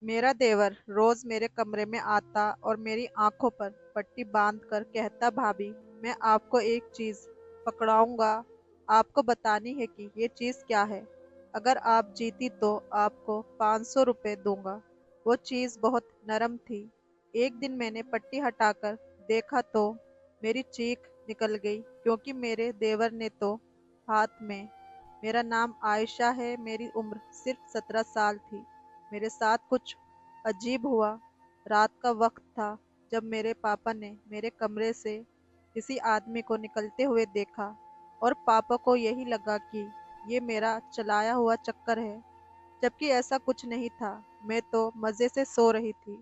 मेरा देवर रोज मेरे कमरे में आता और मेरी आंखों पर पट्टी बांधकर कहता, भाभी मैं आपको एक चीज पकड़ाऊंगा। आपको बतानी है कि ये चीज क्या है। अगर आप जीती तो आपको 500 रुपए दूंगा। वो चीज बहुत नरम थी। एक दिन मैंने पट्टी हटाकर देखा तो मेरी चीख निकल गई, क्योंकि मेरे देवर ने तो हाथ में, मेरा नाम आयशा है, मेरी उम्र सिर्फ 17 साल थी। मेरे साथ कुछ अजीब हुआ। रात का वक्त था जब मेरे पापा ने मेरे कमरे से किसी आदमी को निकलते हुए देखा, और पापा को यही लगा कि ये मेरा चलाया हुआ चक्कर है, जबकि ऐसा कुछ नहीं था। मैं तो मज़े से सो रही थी।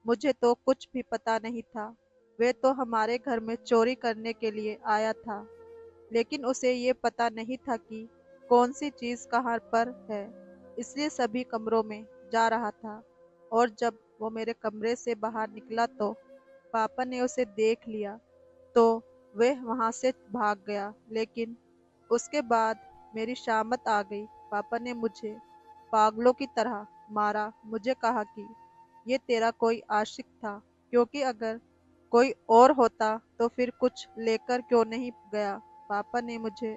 मुझे तो कुछ भी पता नहीं था। वे तो हमारे घर में चोरी करने के लिए आया था, लेकिन उसे ये पता नहीं था कि कौन सी चीज़ कहाँ पर है, इसलिए सभी कमरों में जा रहा था। और जब वो मेरे कमरे से बाहर निकला तो पापा ने उसे देख लिया, तो वह वहां से भाग गया। लेकिन उसके बाद मेरी शामत आ गई। पापा ने मुझे पागलों की तरह मारा। मुझे कहा कि ये तेरा कोई आशिक था, क्योंकि अगर कोई और होता तो फिर कुछ लेकर क्यों नहीं गया। पापा ने मुझे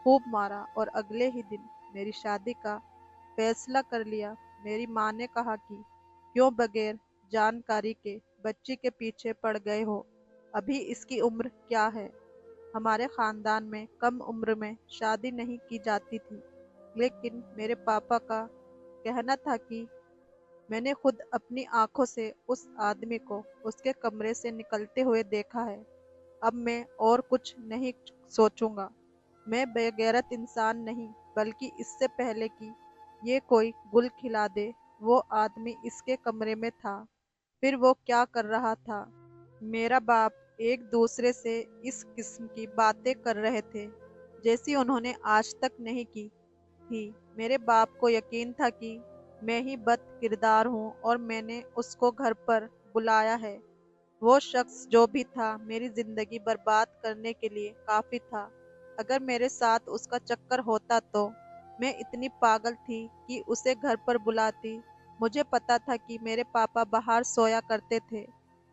खूब मारा और अगले ही दिन मेरी शादी का फैसला कर लिया। मेरी माँ ने कहा कि क्यों बगैर जानकारी के बच्ची के पीछे पड़ गए हो, अभी इसकी उम्र क्या है। हमारे खानदान में कम उम्र में शादी नहीं की जाती थी, लेकिन मेरे पापा का कहना था कि मैंने खुद अपनी आंखों से उस आदमी को उसके कमरे से निकलते हुए देखा है। अब मैं और कुछ नहीं सोचूंगा। मैं बेगैरत इंसान नहीं, बल्कि इससे पहले कि ये कोई गुल खिला दे, वो आदमी इसके कमरे में था। फिर वो क्या कर रहा था। मेरा बाप एक दूसरे से इस किस्म की बातें कर रहे थे जैसी उन्होंने आज तक नहीं की थी। मेरे बाप को यकीन था कि मैं ही बद किरदार हूँ और मैंने उसको घर पर बुलाया है। वो शख्स जो भी था, मेरी जिंदगी बर्बाद करने के लिए काफी था। अगर मेरे साथ उसका चक्कर होता तो मैं इतनी पागल थी कि उसे घर पर बुलाती। मुझे पता था कि मेरे पापा बाहर सोया करते थे।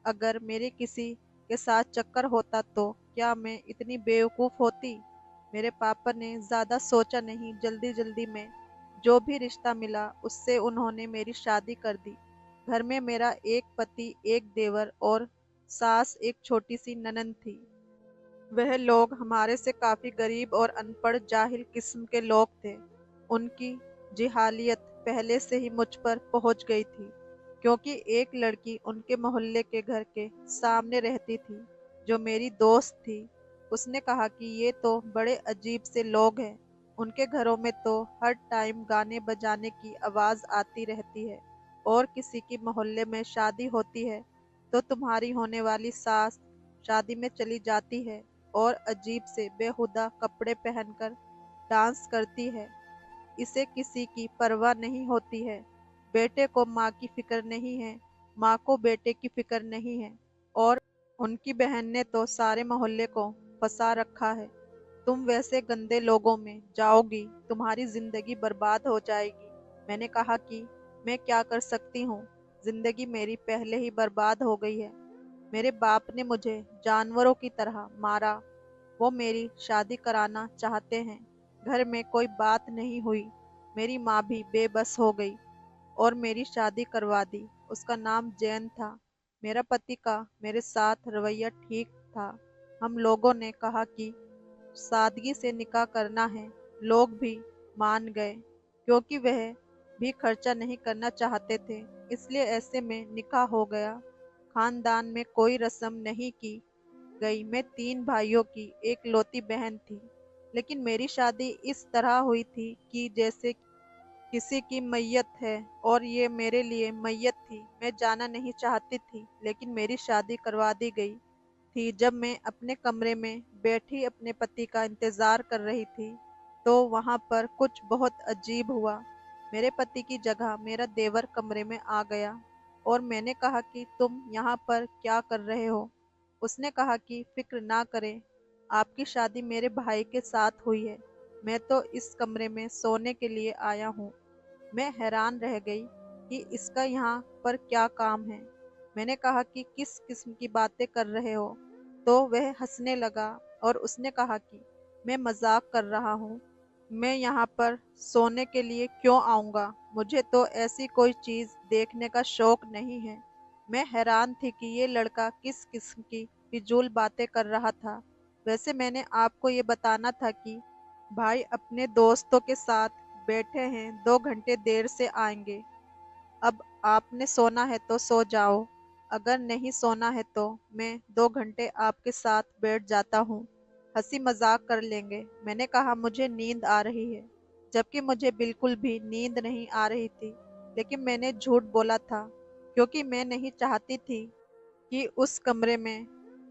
अगर मेरे किसी के साथ चक्कर होता तो क्या मैं इतनी बेवकूफ होती। मेरे पापा ने ज्यादा सोचा नहीं, जल्दी जल्दी में जो भी रिश्ता मिला उससे उन्होंने मेरी शादी कर दी। घर में मेरा एक पति, एक देवर और सास, एक छोटी सी ननद थी। वह लोग हमारे से काफी गरीब और अनपढ़ जाहिल किस्म के लोग थे। उनकी जिहालियत पहले से ही मुझ पर पहुंच गई थी, क्योंकि एक लड़की उनके मोहल्ले के घर के सामने रहती थी, जो मेरी दोस्त थी। उसने कहा कि ये तो बड़े अजीब से लोग हैं। उनके घरों में तो हर टाइम गाने बजाने की आवाज आती रहती है, और किसी की मोहल्ले में शादी होती है तो तुम्हारी होने वाली सास शादी में चली जाती है और अजीब से बेहुदा कपड़े पहनकर डांस करती है। इसे किसी की परवाह नहीं होती है। बेटे को माँ की फिक्र नहीं है, माँ को बेटे की फिक्र नहीं है, और उनकी बहन ने तो सारे मोहल्ले को फंसा रखा है। तुम वैसे गंदे लोगों में जाओगी, तुम्हारी जिंदगी बर्बाद हो जाएगी। मैंने कहा कि मैं क्या कर सकती हूँ, जिंदगी मेरी पहले ही बर्बाद हो गई है। मेरे बाप ने मुझे जानवरों की तरह मारा। वो मेरी शादी कराना चाहते हैं। घर में कोई बात नहीं हुई। मेरी माँ भी बेबस हो गई और मेरी शादी करवा दी। उसका नाम जैन था। मेरा पति का मेरे साथ रवैया ठीक था। हम लोगों ने कहा कि सादगी से निकाह करना है। लोग भी मान गए, क्योंकि वह भी खर्चा नहीं करना चाहते थे। इसलिए ऐसे में निकाह हो गया। खानदान में कोई रस्म नहीं की गई। मैं 3 भाइयों की एक लौती बहन थी, लेकिन मेरी शादी इस तरह हुई थी कि जैसे किसी की मैयत है, और ये मेरे लिए मैयत थी। मैं जाना नहीं चाहती थी, लेकिन मेरी शादी करवा दी गई थी। जब मैं अपने कमरे में बैठी अपने पति का इंतजार कर रही थी, तो वहां पर कुछ बहुत अजीब हुआ। मेरे पति की जगह मेरा देवर कमरे में आ गया, और मैंने कहा कि तुम यहाँ पर क्या कर रहे हो। उसने कहा कि फिक्र ना करें, आपकी शादी मेरे भाई के साथ हुई है। मैं तो इस कमरे में सोने के लिए आया हूँ। मैं हैरान रह गई। कि इसका यहाँ पर क्या काम है। मैंने कहा कि किस किस्म की बातें कर रहे हो। तो वह हंसने लगा और उसने कहा कि मैं मजाक कर रहा हूँ। मैं यहाँ पर सोने के लिए क्यों आऊँगा? मुझे तो ऐसी कोई चीज़ देखने का शौक नहीं है। मैं हैरान थी कि ये लड़का किस किस्म की फिजूल बातें कर रहा था। वैसे मैंने आपको ये बताना था कि भाई अपने दोस्तों के साथ बैठे हैं, 2 घंटे देर से आएंगे। अब आपने सोना है तो सो जाओ, अगर नहीं सोना है तो मैं 2 घंटे आपके साथ बैठ जाता हूँ, हंसी मजाक कर लेंगे। मैंने कहा मुझे नींद आ रही है, जबकि मुझे बिल्कुल भी नींद नहीं आ रही थी। लेकिन मैंने झूठ बोला था क्योंकि मैं नहीं चाहती थी कि उस कमरे में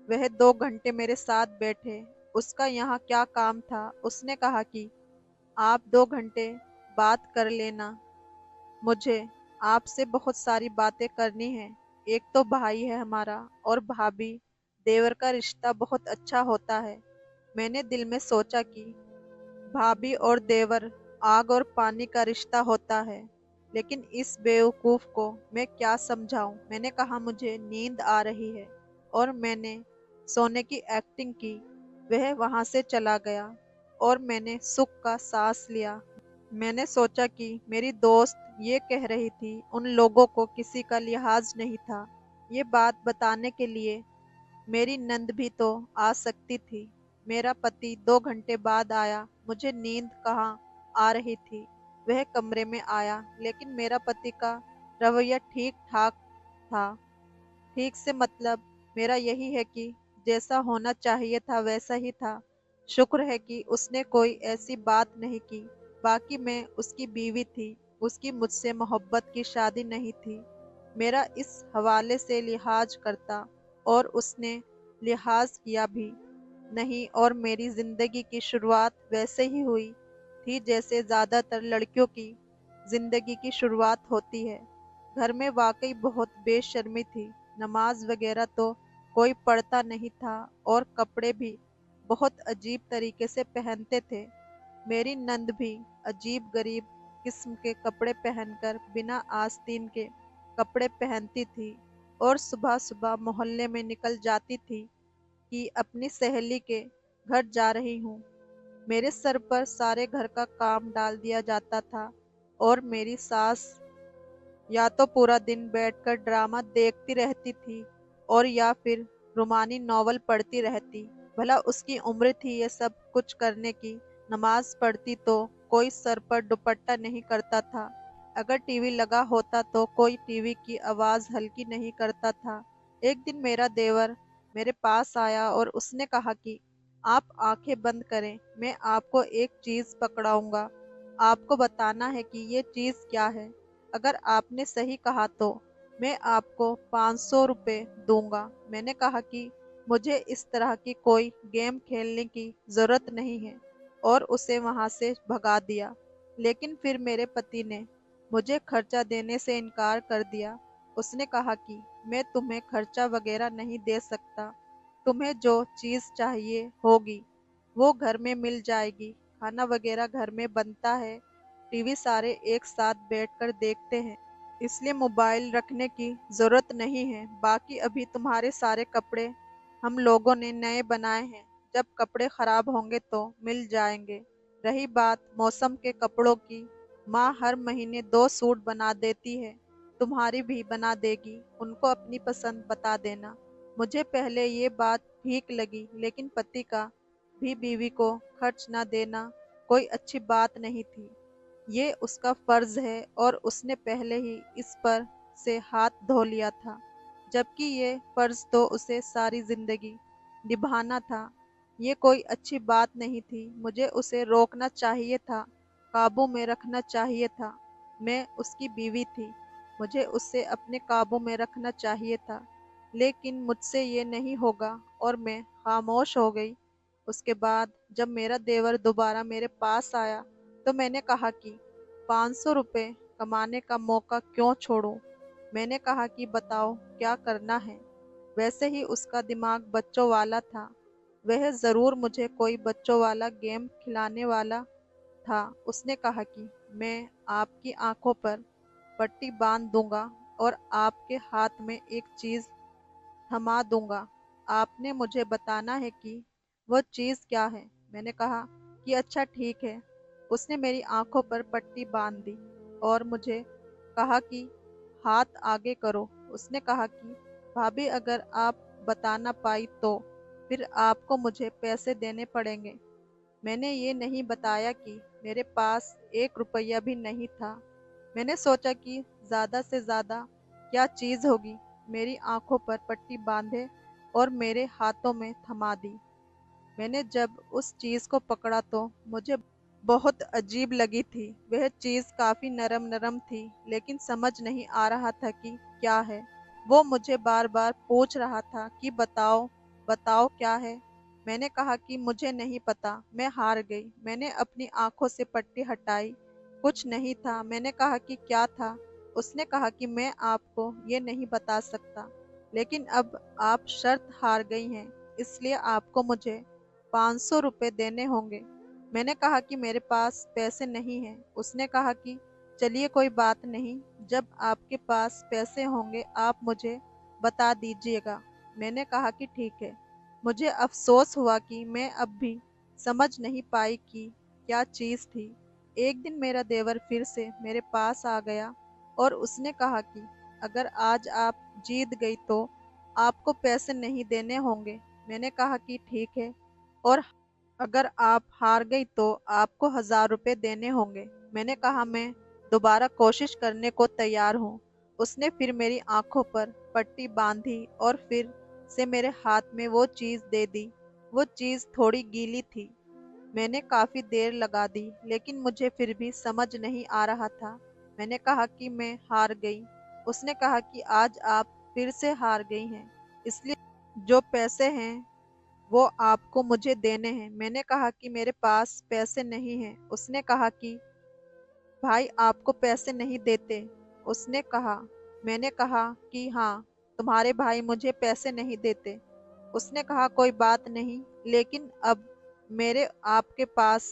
वह 2 घंटे मेरे साथ बैठे। उसका यहाँ क्या काम था? उसने कहा कि आप 2 घंटे बात कर लेना, मुझे आपसे बहुत सारी बातें करनी है। एक तो भाई है हमारा, और भाभी देवर का रिश्ता बहुत अच्छा होता है। मैंने दिल में सोचा कि भाभी और देवर आग और पानी का रिश्ता होता है, लेकिन इस बेवकूफ को मैं क्या समझाऊं। मैंने कहा मुझे नींद आ रही है और मैंने सोने की एक्टिंग की। वह वहां से चला गया और मैंने सुख का सांस लिया। मैंने सोचा कि मेरी दोस्त ये कह रही थी, उन लोगों को किसी का लिहाज नहीं था। ये बात बताने के लिए मेरी नंद भी तो आ सकती थी। मेरा पति 2 घंटे बाद आया। मुझे नींद कहाँ आ रही थी। वह कमरे में आया, लेकिन मेरा पति का रवैया ठीक ठाक था। ठीक से मतलब मेरा यही है कि जैसा होना चाहिए था वैसा ही था। शुक्र है कि उसने कोई ऐसी बात नहीं की। बाकी मैं उसकी बीवी थी, उसकी मुझसे मोहब्बत की शादी नहीं थी। मेरा इस हवाले से लिहाज करता और उसने लिहाज किया भी नहीं, और मेरी जिंदगी की शुरुआत वैसे ही हुई थी जैसे ज्यादातर लड़कियों की जिंदगी की शुरुआत होती है। घर में वाकई बहुत बेशर्मी थी। नमाज वगैरह तो कोई पढ़ता नहीं था, और कपड़े भी बहुत अजीब तरीके से पहनते थे। मेरी नंद भी अजीब गरीब किस्म के कपड़े पहनकर बिना आस्तीन के कपड़े पहनती थी, और सुबह सुबह मोहल्ले में निकल जाती थी कि अपनी सहेली के घर जा रही हूँ। मेरे सर पर सारे घर का काम डाल दिया जाता था, और मेरी सास या तो पूरा दिन बैठकर ड्रामा देखती रहती थी और या फिर रोमानी नॉवल पढ़ती रहती। भला उसकी उम्र थी ये सब कुछ करने की। नमाज पढ़ती तो कोई सर पर दुपट्टा नहीं करता था। अगर टीवी लगा होता तो कोई टीवी की आवाज हल्की नहीं करता था। एक दिन मेरा देवर मेरे पास आया और उसने कहा कि आप आंखें बंद करें, मैं आपको एक चीज पकड़ाऊंगा। आपको बताना है कि ये चीज क्या है। अगर आपने सही कहा तो मैं आपको 500 रुपये दूंगा। मैंने कहा कि मुझे इस तरह की कोई गेम खेलने की जरूरत नहीं है, और उसे वहां से भगा दिया। लेकिन फिर मेरे पति ने मुझे खर्चा देने से इनकार कर दिया। उसने कहा कि मैं तुम्हें खर्चा वगैरह नहीं दे सकता। तुम्हें जो चीज चाहिए होगी वो घर में मिल जाएगी। खाना वगैरह घर में बनता है, टीवी सारे एक साथ बैठकर देखते हैं, इसलिए मोबाइल रखने की जरूरत नहीं है। बाकी अभी तुम्हारे सारे कपड़े हम लोगों ने नए बनाए हैं, जब कपड़े खराब होंगे तो मिल जाएंगे। रही बात मौसम के कपड़ों की, माँ हर महीने 2 सूट बना देती है, तुम्हारी भी बना देगी। उनको अपनी पसंद बता देना। मुझे पहले ये बात ठीक लगी, लेकिन पति का भी बीवी को खर्च न देना कोई अच्छी बात नहीं थी। ये उसका फर्ज है, और उसने पहले ही इस पर से हाथ धो लिया था, जबकि ये फर्ज तो उसे सारी जिंदगी निभाना था। ये कोई अच्छी बात नहीं थी। मुझे उसे रोकना चाहिए था, काबू में रखना चाहिए था। मैं उसकी बीवी थी, मुझे उससे अपने काबू में रखना चाहिए था। लेकिन मुझसे ये नहीं होगा, और मैं खामोश हो गई। उसके बाद जब मेरा देवर दोबारा मेरे पास आया तो मैंने कहा कि 500 रुपये कमाने का मौका क्यों छोड़ूं। मैंने कहा कि बताओ क्या करना है। वैसे ही उसका दिमाग बच्चों वाला था। वह जरूर मुझे कोई बच्चों वाला गेम खिलाने वाला था। उसने कहा कि मैं आपकी आंखों पर पट्टी बांध दूंगा और आपके हाथ में एक चीज थमा दूंगा। आपने मुझे बताना है कि वो चीज क्या है। मैंने कहा कि अच्छा ठीक है। उसने मेरी आंखों पर पट्टी बांध दी और मुझे कहा कि हाथ आगे करो। उसने कहा कि भाभी अगर आप बता ना पाई तो फिर आपको मुझे पैसे देने पड़ेंगे। मैंने ये नहीं बताया कि मेरे पास 1 रुपया भी नहीं था। मैंने सोचा कि ज्यादा से ज्यादा क्या चीज होगी। मेरी आंखों पर पट्टी बांधे और मेरे हाथों में थमा दी। मैंने जब उस चीज को पकड़ा तो मुझे बहुत अजीब लगी थी। वह चीज काफी नरम नरम थी, लेकिन समझ नहीं आ रहा था कि क्या है। वो मुझे बार बार पूछ रहा था कि बताओ बताओ क्या है। मैंने कहा कि मुझे नहीं पता, मैं हार गई। मैंने अपनी आंखों से पट्टी हटाई। कुछ नहीं था। मैंने कहा कि क्या था। उसने कहा कि मैं आपको ये नहीं बता सकता, लेकिन अब आप शर्त हार गई हैं, इसलिए आपको मुझे 500 रुपये देने होंगे। मैंने कहा कि मेरे पास पैसे नहीं हैं। उसने कहा कि चलिए कोई बात नहीं, जब आपके पास पैसे होंगे आप मुझे बता दीजिएगा। मैंने कहा कि ठीक है। मुझे अफसोस हुआ कि मैं अब भी समझ नहीं पाई कि क्या चीज़ थी। एक दिन मेरा देवर फिर से मेरे पास आ गया और उसने कहा कि अगर आज आप जीत गई तो आपको पैसे नहीं देने होंगे। मैंने कहा कि ठीक है, और अगर आप हार गई तो आपको 1000 रुपये देने होंगे। मैंने कहा मैं दोबारा कोशिश करने को तैयार हूँ। उसने फिर मेरी आंखों पर पट्टी बांधी और फिर से मेरे हाथ में वो चीज दे दी। वो चीज थोड़ी गीली थी। मैंने काफी देर लगा दी, लेकिन मुझे फिर भी समझ नहीं आ रहा था। मैंने कहा कि मैं हार गई। उसने कहा कि आज आप फिर से हार गई हैं, इसलिए जो पैसे हैं वो आपको मुझे देने हैं। मैंने कहा कि मेरे पास पैसे नहीं हैं। उसने कहा कि भाई आपको पैसे नहीं देते। उसने कहा। मैंने कहा कि हाँ, तुम्हारे भाई मुझे पैसे नहीं देते। उसने कहा कोई बात नहीं, लेकिन अब मेरे आपके पास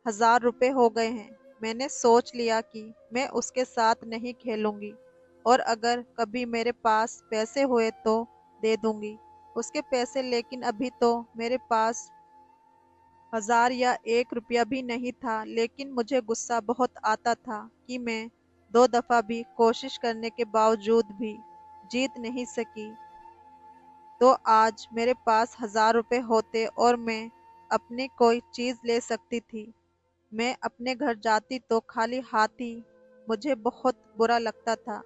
1000 रुपये हो गए हैं। मैंने सोच लिया कि मैं उसके साथ नहीं खेलूंगी, और अगर कभी मेरे पास पैसे हुए तो दे दूंगी उसके पैसे, लेकिन अभी तो मेरे पास 1000 या 1 रुपया भी नहीं था। लेकिन मुझे गुस्सा बहुत आता था कि मैं 2 दफा भी कोशिश करने के बावजूद भी जीत नहीं सकी। तो आज मेरे पास 1000 रुपये होते और मैं अपनी कोई चीज ले सकती थी। मैं अपने घर जाती तो खाली हाथ ही मुझे बहुत बुरा लगता था।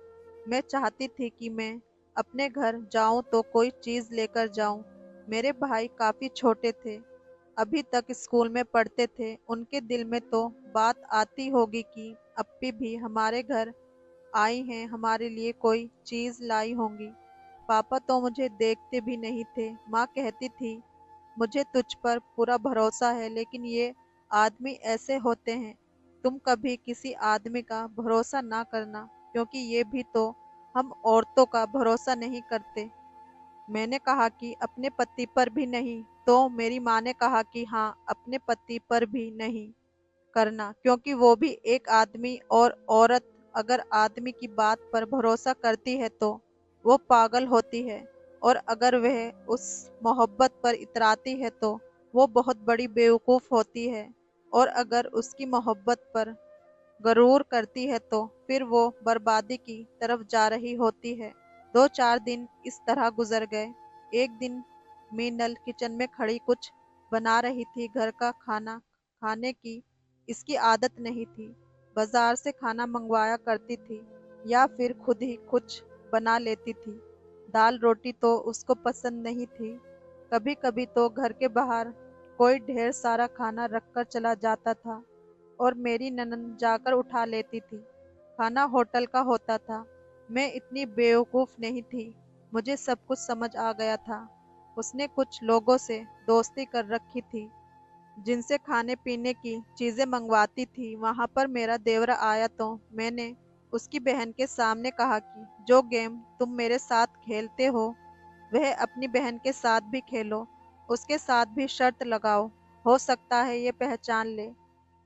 मैं चाहती थी कि मैं अपने घर जाऊं तो कोई चीज लेकर जाऊं। मेरे भाई काफी छोटे थे, अभी तक स्कूल में पढ़ते थे। उनके दिल में तो बात आती होगी कि अप्पी भी हमारे घर आई हैं, हमारे लिए कोई चीज लाई होंगी। पापा तो मुझे देखते भी नहीं थे। माँ कहती थी मुझे तुझ पर पूरा भरोसा है, लेकिन ये आदमी ऐसे होते हैं। तुम कभी किसी आदमी का भरोसा ना करना, क्योंकि ये भी तो हम औरतों का भरोसा नहीं करते। मैंने कहा कि अपने पति पर भी नहीं। तो मेरी माँ ने कहा कि हाँ, अपने पति पर भी नहीं करना, क्योंकि वो भी एक आदमी, और औरत अगर आदमी की बात पर भरोसा करती है तो वो पागल होती है, और अगर वह उस मोहब्बत पर इतराती है तो वो बहुत बड़ी बेवकूफ़ होती है, और अगर उसकी मोहब्बत पर गरूर करती है तो फिर वो बर्बादी की तरफ जा रही होती है। 2-4 दिन इस तरह गुजर गए। एक दिन मीनल किचन में खड़ी कुछ बना रही थी। घर का खाना खाने की इसकी आदत नहीं थी। बाजार से खाना मंगवाया करती थी या फिर खुद ही कुछ बना लेती थी। दाल रोटी तो उसको पसंद नहीं थी। कभी कभी तो घर के बाहर कोई ढेर सारा खाना रखकर चला जाता था और मेरी ननद जाकर उठा लेती थी। खाना होटल का होता था। मैं इतनी बेवकूफ़ नहीं थी, मुझे सब कुछ समझ आ गया था। उसने कुछ लोगों से दोस्ती कर रखी थी जिनसे खाने पीने की चीज़ें मंगवाती थी। वहां पर मेरा देवर आया तो मैंने उसकी बहन के सामने कहा कि जो गेम तुम मेरे साथ खेलते हो वह अपनी बहन के साथ भी खेलो, उसके साथ भी शर्त लगाओ, हो सकता है ये पहचान ले।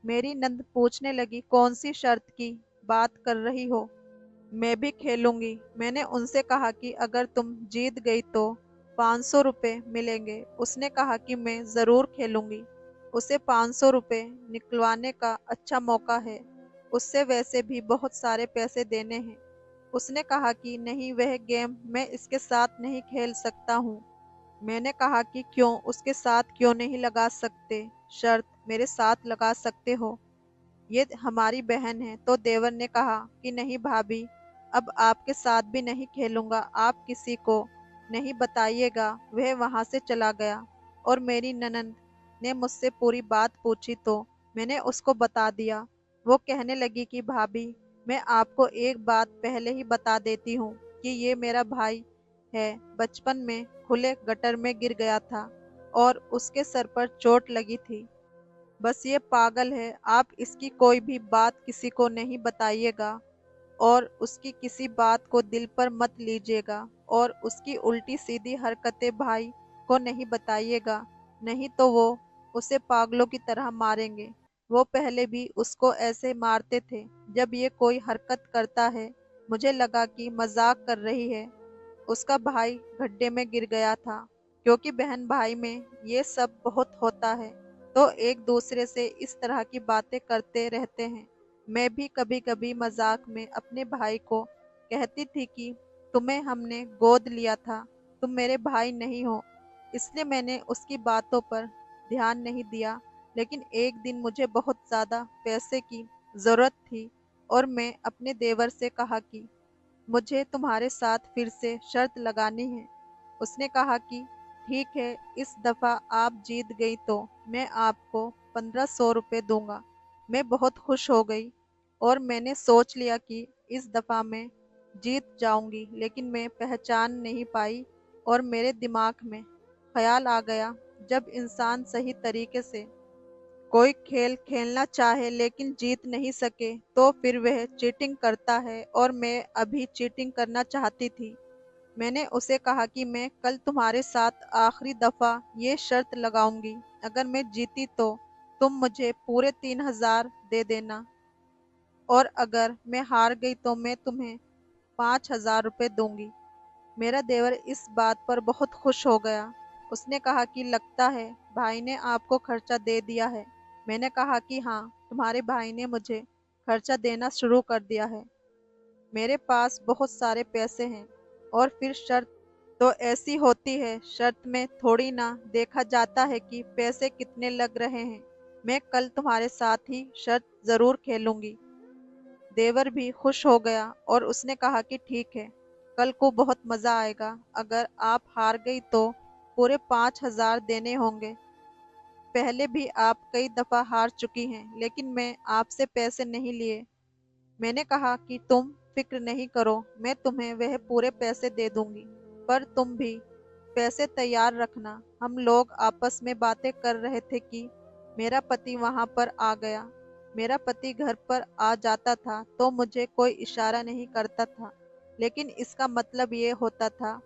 मेरी नंद पूछने लगी कौन सी शर्त की बात कर रही हो। मैं भी खेलूंगी। मैंने उनसे कहा कि अगर तुम जीत गई तो 500 रुपये मिलेंगे। उसने कहा कि मैं ज़रूर खेलूंगी। उसे 500 रुपये निकलवाने का अच्छा मौका है। उससे वैसे भी बहुत सारे पैसे देने हैं। उसने कहा कि नहीं, वह गेम मैं इसके साथ नहीं खेल सकता हूँ। मैंने कहा कि क्यों, उसके साथ क्यों नहीं लगा सकते? शर्त मेरे साथ लगा सकते हो, ये हमारी बहन है। तो देवर ने कहा कि नहीं भाभी, अब आपके साथ भी नहीं खेलूंगा, आप किसी को नहीं बताइएगा। वह वहां से चला गया और मेरी ननद ने मुझसे पूरी बात पूछी तो मैंने उसको बता दिया। वो कहने लगी कि भाभी, मैं आपको एक बात पहले ही बता देती हूँ कि ये मेरा भाई है। बचपन में खुले गटर में गिर गया था और उसके सर पर चोट लगी थी। बस ये पागल है। आप इसकी कोई भी बात किसी को नहीं बताइएगा और उसकी किसी बात को दिल पर मत लीजिएगा और उसकी उल्टी सीधी हरकतें भाई को नहीं बताइएगा, नहीं तो वो उसे पागलों की तरह मारेंगे। वो पहले भी उसको ऐसे मारते थे जब ये कोई हरकत करता है। मुझे लगा कि मजाक कर रही है। उसका भाई गड्ढे में गिर गया था। क्योंकि बहन भाई में ये सब बहुत होता है तो एक दूसरे से इस तरह की बातें करते रहते हैं। मैं भी कभी कभी मजाक में अपने भाई को कहती थी कि तुम्हें हमने गोद लिया था, तुम मेरे भाई नहीं हो। इसलिए मैंने उसकी बातों पर ध्यान नहीं दिया। लेकिन एक दिन मुझे बहुत ज़्यादा पैसे की ज़रूरत थी और मैं अपने देवर से कहा कि मुझे तुम्हारे साथ फिर से शर्त लगानी है। उसने कहा कि ठीक है, इस दफा आप जीत गई तो मैं आपको 1500 रुपये दूंगा। मैं बहुत खुश हो गई और मैंने सोच लिया कि इस दफा मैं जीत जाऊंगी। लेकिन मैं पहचान नहीं पाई और मेरे दिमाग में ख्याल आ गया, जब इंसान सही तरीके से कोई खेल खेलना चाहे लेकिन जीत नहीं सके तो फिर वह चीटिंग करता है, और मैं अभी चीटिंग करना चाहती थी। मैंने उसे कहा कि मैं कल तुम्हारे साथ आखिरी दफा ये शर्त लगाऊंगी, अगर मैं जीती तो तुम मुझे पूरे 3000 दे देना और अगर मैं हार गई तो मैं तुम्हें 5000 रुपये दूंगी। मेरा देवर इस बात पर बहुत खुश हो गया। उसने कहा कि लगता है भाई ने आपको खर्चा दे दिया है। मैंने कहा कि हाँ, तुम्हारे भाई ने मुझे खर्चा देना शुरू कर दिया है। मेरे पास बहुत सारे पैसे हैं। और फिर शर्त तो ऐसी होती है, शर्त में थोड़ी ना देखा जाता है कि पैसे कितने लग रहे हैं। मैं कल तुम्हारे साथ ही शर्त जरूर खेलूंगी। देवर भी खुश हो गया और उसने कहा कि ठीक है, कल को बहुत मजा आएगा। अगर आप हार गई तो पूरे 5000 देने होंगे। पहले भी आप कई दफा हार चुकी हैं लेकिन मैं आपसे पैसे नहीं लिए। मैंने कहा कि तुम फिक्र नहीं करो, मैं तुम्हें वह पूरे पैसे दे दूंगी। पर तुम भी पैसे तैयार रखना। हम लोग आपस में बातें कर रहे थे कि मेरा पति वहां पर आ गया। मेरा पति घर पर आ जाता था तो मुझे कोई इशारा नहीं करता था, लेकिन इसका मतलब ये होता था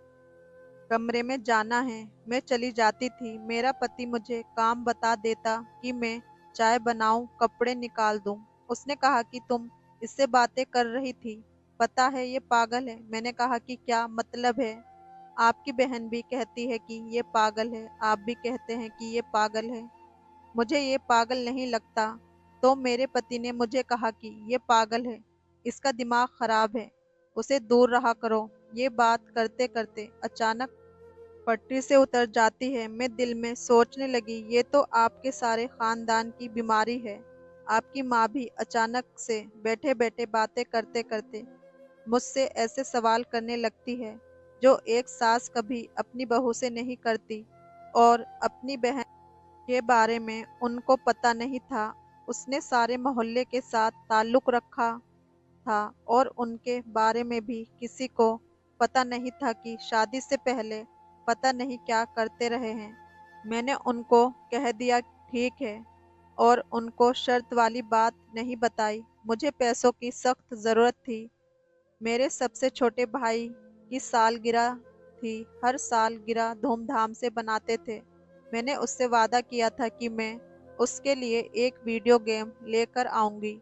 कमरे में जाना है। मैं चली जाती थी। मेरा पति मुझे काम बता देता कि मैं चाय बनाऊं, कपड़े निकाल दूं। उसने कहा कि तुम इससे बातें कर रही थी, पता है ये पागल है। मैंने कहा कि क्या मतलब है? आपकी बहन भी कहती है कि ये पागल है, आप भी कहते हैं कि ये पागल है। मुझे ये पागल नहीं लगता। तो मेरे पति ने मुझे कहा कि ये पागल है, इसका दिमाग खराब है, उसे दूर रहा करो। ये बात करते करते अचानक पटरी से उतर जाती है। मैं दिल में सोचने लगी, ये तो आपके सारे खानदान की बीमारी है। आपकी माँ भी अचानक से बैठे बैठे बातें करते करते मुझसे ऐसे सवाल करने लगती है जो एक सास कभी अपनी बहू से नहीं करती। और अपनी बहन के बारे में उनको पता नहीं था। उसने सारे मोहल्ले के साथ ताल्लुक रखा था और उनके बारे में भी किसी को पता नहीं था कि शादी से पहले पता नहीं क्या करते रहे हैं। मैंने उनको कह दिया ठीक है और उनको शर्त वाली बात नहीं बताई। मुझे पैसों की सख्त ज़रूरत थी। मेरे सबसे छोटे भाई की सालगिरह थी। हर सालगिरह धूमधाम से बनाते थे। मैंने उससे वादा किया था कि मैं उसके लिए एक वीडियो गेम लेकर आऊंगी।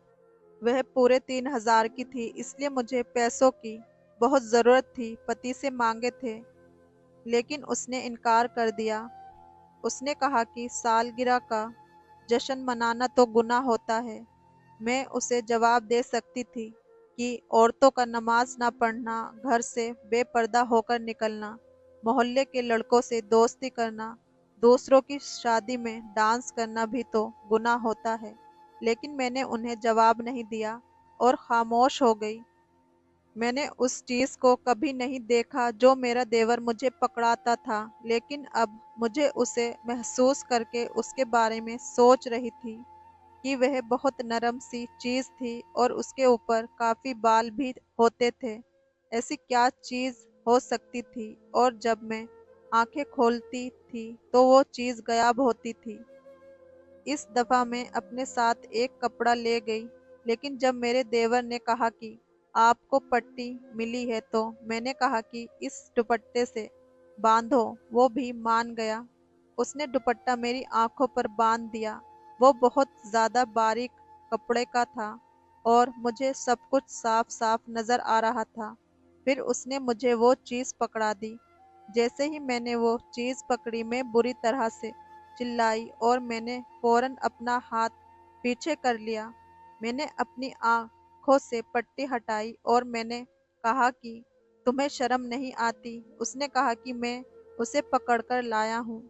वह पूरे 3,000 की थी, इसलिए मुझे पैसों की बहुत ज़रूरत थी। पति से मांगे थे, लेकिन उसने इनकार कर दिया। उसने कहा कि सालगिरह का जश्न मनाना तो गुनाह होता है। मैं उसे जवाब दे सकती थी कि औरतों का नमाज ना पढ़ना, घर से बेपर्दा होकर निकलना, मोहल्ले के लड़कों से दोस्ती करना, दूसरों की शादी में डांस करना भी तो गुनाह होता है। लेकिन मैंने उन्हें जवाब नहीं दिया और खामोश हो गई। मैंने उस चीज को कभी नहीं देखा जो मेरा देवर मुझे पकड़ाता था, लेकिन अब मुझे उसे महसूस करके उसके बारे में सोच रही थी कि वह बहुत नरम सी चीज थी और उसके ऊपर काफी बाल भी होते थे। ऐसी क्या चीज हो सकती थी? और जब मैं आंखें खोलती थी तो वो चीज गायब होती थी। इस दफा मैं अपने साथ एक कपड़ा ले गई, लेकिन जब मेरे देवर ने कहा कि आपको पट्टी मिली है, तो मैंने कहा कि इस दुपट्टे से बांधो। वो भी मान गया। उसने दुपट्टा मेरी आंखों पर बांध दिया। वो बहुत ज्यादा बारीक कपड़े का था और मुझे सब कुछ साफ साफ नजर आ रहा था। फिर उसने मुझे वो चीज पकड़ा दी। जैसे ही मैंने वो चीज पकड़ी, मैं बुरी तरह से चिल्लाई और मैंने फौरन अपना हाथ पीछे कर लिया। मैंने अपनी आंखों से पट्टी हटाई और मैंने कहा कि तुम्हें शर्म नहीं आती? उसने कहा कि मैं उसे पकड़कर लाया हूँ।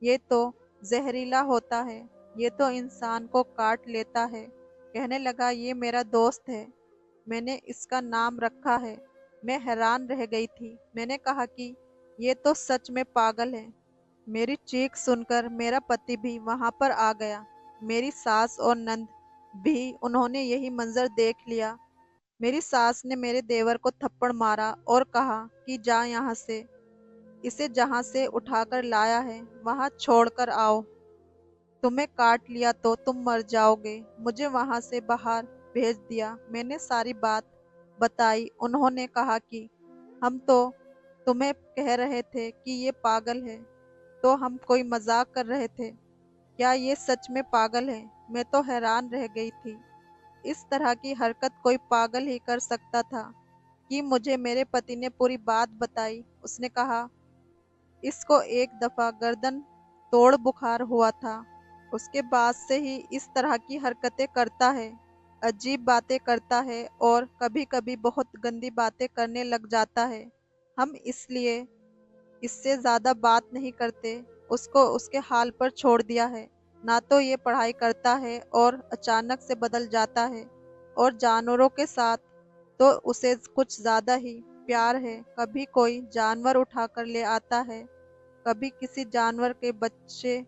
ये तो जहरीला होता है, ये तो इंसान को काट लेता है। कहने लगा, ये मेरा दोस्त है, मैंने इसका नाम रखा है। मैं हैरान रह गई थी। मैंने कहा कि ये तो सच में पागल है। मेरी चीख सुनकर मेरा पति भी वहां पर आ गया। मेरी सास और नंद भी, उन्होंने यही मंजर देख लिया। मेरी सास ने मेरे देवर को थप्पड़ मारा और कहा कि जा यहाँ से, इसे जहाँ से उठाकर लाया है वहां छोड़कर आओ। तुम्हें काट लिया तो तुम मर जाओगे। मुझे वहां से बाहर भेज दिया। मैंने सारी बात बताई। उन्होंने कहा कि हम तो तुम्हें कह रहे थे कि ये पागल है, तो हम कोई मजाक कर रहे थे। क्या ये सच में पागल है? मैं तो हैरान रह गई थी। इस तरह की हरकत कोई पागल ही कर सकता था। कि मुझे मेरे पति ने पूरी बात बताई। उसने कहा, इसको एक दफा गर्दन तोड़ बुखार हुआ था। उसके बाद से ही इस तरह की हरकतें करता है। अजीब बातें करता है और कभी कभी बहुत गंदी बातें करने लग जाता है। हम इसलिए इससे ज्यादा बात नहीं करते, उसको उसके हाल पर छोड़ दिया है। ना तो ये पढ़ाई करता है और अचानक से बदल जाता है, और जानवरों के साथ तो उसे कुछ ज्यादा ही प्यार है। कभी कोई जानवर उठाकर ले आता है, कभी किसी जानवर के बच्चे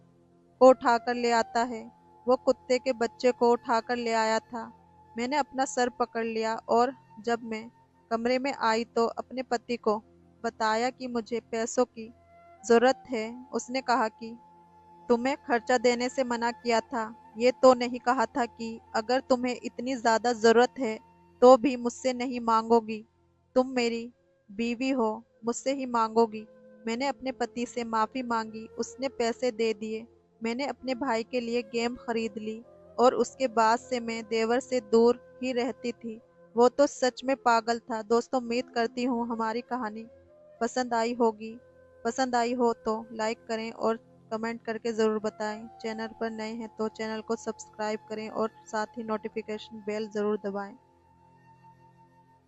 को उठाकर ले आता है। वो कुत्ते के बच्चे को उठाकर ले आया था। मैंने अपना सर पकड़ लिया और जब मैं कमरे में आई तो अपने पति को बताया कि मुझे पैसों की जरूरत है। उसने कहा कि तुम्हें खर्चा देने से मना किया था, ये तो नहीं कहा था कि अगर तुम्हें इतनी ज्यादा जरूरत है तो भी मुझसे नहीं मांगोगी? तुम मेरी बीवी हो, मुझसे ही मांगोगी। मैंने अपने पति से माफी मांगी, उसने पैसे दे दिए। मैंने अपने भाई के लिए गेम खरीद ली और उसके बाद से मैं देवर से दूर ही रहती थी। वो तो सच में पागल था। दोस्तों, उम्मीद करती हूँ हमारी कहानी पसंद आई होगी। पसंद आई हो तो लाइक करें और कमेंट करके ज़रूर बताएं। चैनल पर नए हैं तो चैनल को सब्सक्राइब करें और साथ ही नोटिफिकेशन बेल ज़रूर दबाएं।